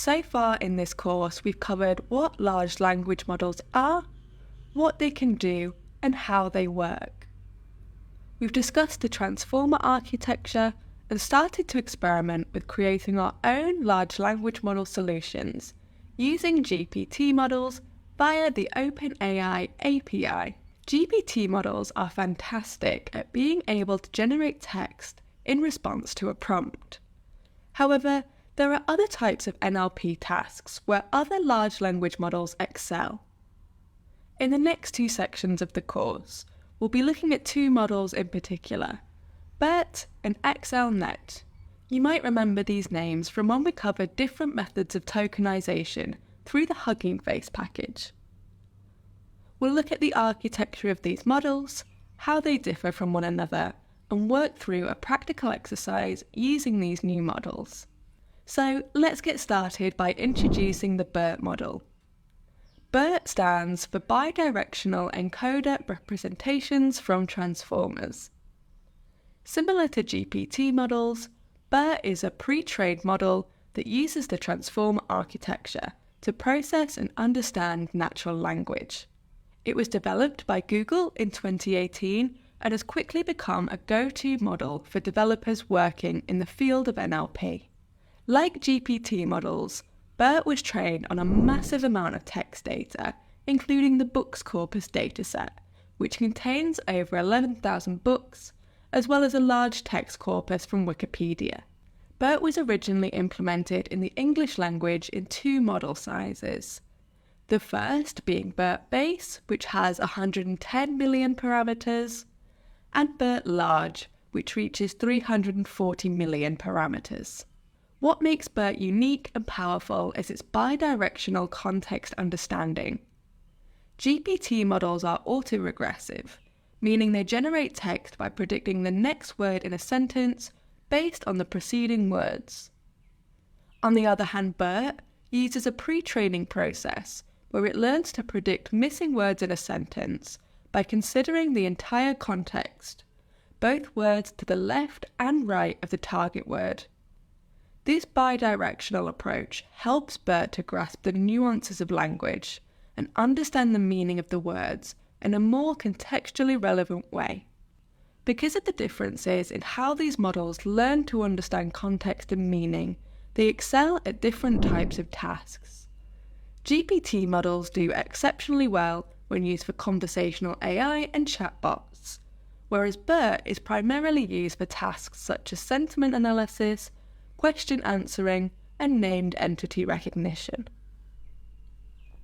So far in this course, we've covered what large language models are, what they can do, and how they work. We've discussed the transformer architecture and started to experiment with creating our own large language model solutions using GPT models via the OpenAI API. GPT models are fantastic at being able to generate text in response to a prompt. However, there are other types of NLP tasks where other large language models excel. In the next two sections of the course, we'll be looking at two models in particular, BERT and XLNet. You might remember these names from when we covered different methods of tokenization through the Hugging Face package. We'll look at the architecture of these models, how they differ from one another, and work through a practical exercise using these new models. So let's get started by introducing the BERT model. BERT stands for Bidirectional Encoder Representations from Transformers. Similar to GPT models, BERT is a pre-trained model that uses the transformer architecture to process and understand natural language. It was developed by Google in 2018 and has quickly become a go-to model for developers working in the field of NLP. Like GPT models, BERT was trained on a massive amount of text data, including the books corpus dataset, which contains over 11,000 books, as well as a large text corpus from Wikipedia. BERT was originally implemented in the English language in two model sizes. The first being BERT Base, which has 110 million parameters, and BERT Large, which reaches 340 million parameters. What makes BERT unique and powerful is its bidirectional context understanding. GPT models are autoregressive, meaning they generate text by predicting the next word in a sentence based on the preceding words. On the other hand, BERT uses a pre-training process where it learns to predict missing words in a sentence by considering the entire context, both words to the left and right of the target word. This bidirectional approach helps BERT to grasp the nuances of language and understand the meaning of the words in a more contextually relevant way. Because of the differences in how these models learn to understand context and meaning, they excel at different types of tasks. GPT models do exceptionally well when used for conversational AI and chatbots, whereas BERT is primarily used for tasks such as sentiment analysis, question answering, and named entity recognition.